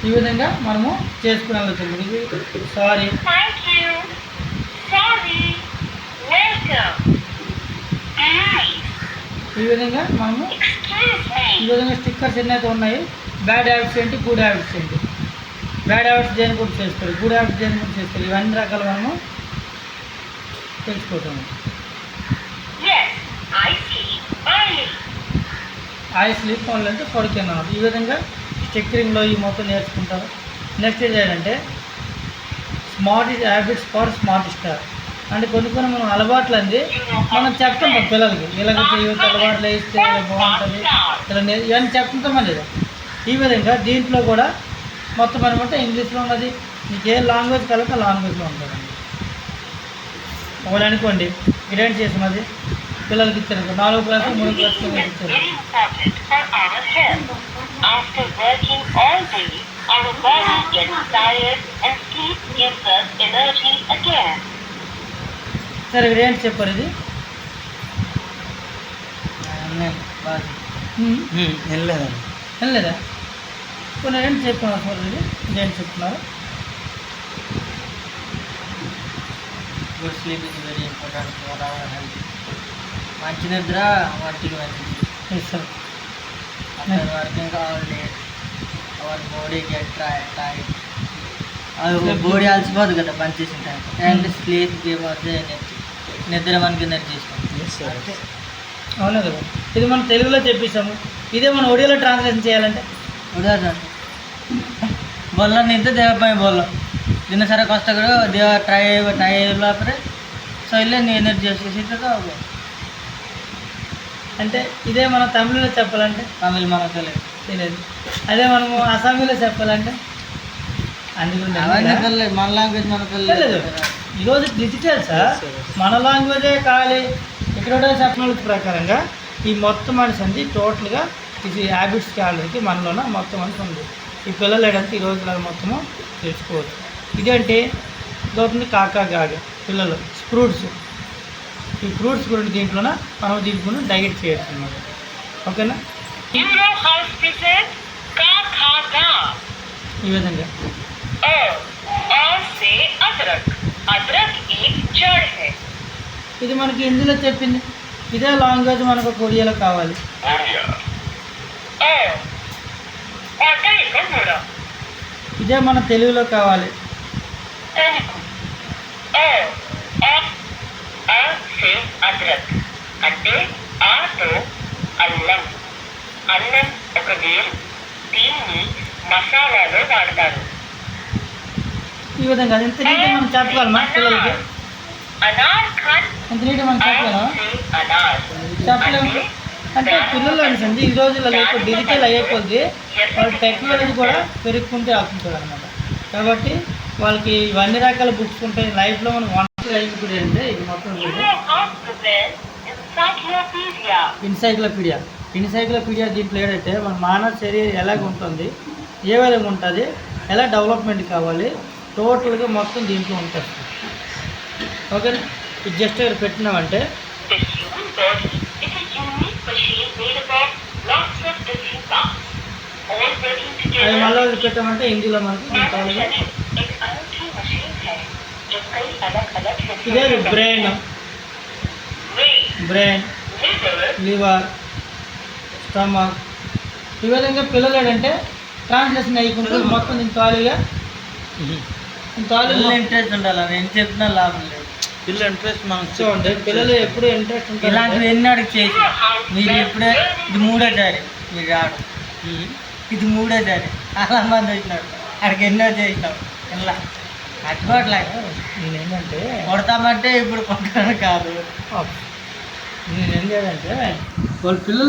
ఈ విధంగా మనము చేసుకునే ఇది సారీ, ఈ విధంగా మనము ఈ విధంగా స్టిక్కర్స్ ఎన్నైతే ఉన్నాయి, బ్యాడ్ హ్యాబిట్స్ ఏంటి, గుడ్ హ్యాబిట్స్ ఏంటి, బ్యాడ్ హ్యాబిట్స్ దేని కూడా చేసుకోవాలి, గుడ్ హ్యాబిట్స్ దేని కూడా చేసుకోవాలి, ఇవన్నీ రకాలు మనము తెలుసుకుంటాము. ఐ స్లీప్ ఓన్లీ అంటే పడుకున్నాను. ఈ విధంగా స్టిక్కరింగ్లో ఈ మొత్తం నేర్చుకుంటారు. నెక్స్ట్ ఏంటంటే smart habits for smart star అంటే కొన్ని మనం అలవాట్లు అంది మనం చెప్తాం పిల్లలకి, ఇలాగ చేయవచ్చు, అలవాట్లు వేస్తే ఇలా బాగుంటుంది, ఇలా ఇవన్నీ చెప్తుంటామా లేదా. ఈ విధంగా దీంట్లో కూడా మొత్తం అనమాట ఇంగ్లీష్లో ఉన్నది, మీకు ఏ లాంగ్వేజ్ కలిపి లాంగ్వేజ్లో ఉంటుందండి. ఒకటి అనుకోండి గ్రేడ్ చేసినది పిల్లలకి ఇచ్చారు, 4వ క్లాసు 3వ క్లాసులో ఇచ్చారు. సరే ఏంటి చెప్పారు ఇది వెళ్ళలేదా కొన్ని ఏంటి చెప్తున్నారు సార్, ఇది ఇదేంటి చెప్తున్నారు. Good sleep is very important for our health. మంచి నిద్ర వాటికి మంచిది. Yes sir. After working all day our body get tight. అది బాడీ అలసిపోదు కదా పని చేసిన time. And sleep give us energy. నిద్ర మనకి ఎనర్జీ ఇస్తాం. అవునా కదా. ఇది మనం తెలుగులో చెప్పేసాము, ఇదే మనం ఒడియాలో ట్రాన్స్లేషన్ చేయాలంటే ఒడియా సార్ बोल नहीं तो देव पाई बोल दिन सारा कष्ट करो देव ट्राई ट्राई पर सैले नी एनर्जी వచ్చేసి అంటే ఇదే మనం తమిళలో చెప్పాలంటే తమిళ మనకు తెలియదు. అదే మనము అస్సామీలో చెప్పాలంటే అందుకని మన లాంగ్వేజ్ మనకు తెలియదు. ఈరోజు డిజిటల్ సార్, మన లాంగ్వేజే కావాలి. ఇక్కడ టెక్నాలజీ ప్రకారంగా ఈ మొత్తం మనిషి అంది టోటల్గా ఇది హ్యాబిట్స్ కావాలంటే మనలోన మొత్తం మనిషి ఉంది. ఈ పిల్లలు ఏంటంటే ఈ రోజులలో మొత్తము తెలుసుకోవచ్చు. ఇదేంటి ఇదవుతుంది కాకా గాగ పిల్లలు ఫ్రూట్స్. ఈ ఫ్రూట్స్ గురించి దీంట్లోన మనం దీంట్లో డైట్ చేయొచ్చు అన్నమాట. ఓకేనా. ఈ విధంగా ఇది మనకి హిందీలో చెప్పింది, ఇదే లాంగ్వేజ్ మనకు కొరియాలో కావాలి. ఇదే మన తెలుగులో కావాలి. అంటే ఆతో అల్లం. అల్లం ఒక వేరు, దీన్ని మసాలాలో వాడతారు. ఈ విధంగా ఎంత నీటి మనం చెప్పగలమా పిల్లలకి? ఎంత నీటి మనం చెప్పగలమా? చెప్పలేము. అంటే పిల్లలు అనిసండి ఈ రోజుల్లో ఇప్పుడు డిజిటల్ అయ్యేకొద్ది వాళ్ళ టెక్నాలజీ కూడా పెరుగుకుంటే అవుతుంటుంది అనమాట. కాబట్టి వాళ్ళకి ఇవన్నీ రకాల బుక్స్ ఉంటాయి లైఫ్లో. మనం వంటలు అయినప్పుడు అంటే ఇది మొత్తం ఎన్సైక్లోపీడియా. దీంట్లో ఏంటంటే మన మానవ శరీరం ఎలాగ ఉంటుంది, ఏ విధంగా ఉంటుంది, ఎలా డెవలప్మెంట్ కావాలి, టోటల్గా మొత్తం దీంట్లో ఉంటుంది. ఓకేనా. ఇది జస్ట్ ఇక్కడ పెట్టినామంటే అది మళ్ళీ పెట్టామంటే హిందీలో మనకి ఇదే బ్రెయిన్, లివర్, స్టమక్. ఈ విధంగా పిల్లలు ఏంటంటే ట్రాన్స్లేషన్ అయ్యకుండా మొత్తం నేను ఖాళీగా ఇంట్రెస్ట్ ఉండాలి. నేను చెప్తున్నా లాభం లేదు. పిల్లలు ఇంట్రెస్ట్ మనకు చూడండి. పిల్లలు ఎప్పుడు ఇంట్రెస్ట్ ఉంటారు. ఇలాంటివి ఎన్ని అడిగి చేసి మీరు ఇప్పుడే ఇది 3వ జారీ మీరు రాడు, ఇది 3వ జారీ. చాలా మంది వచ్చినాడు అక్కడికి ఎన్నో చేసినాం. ఇలా అట్టుకోవట్లేదు. నేనేంటంటే కొడతామంటే ఇప్పుడు కొట్టడం కాదు. నేనేం చేయాలంటే వాళ్ళ పిల్లలు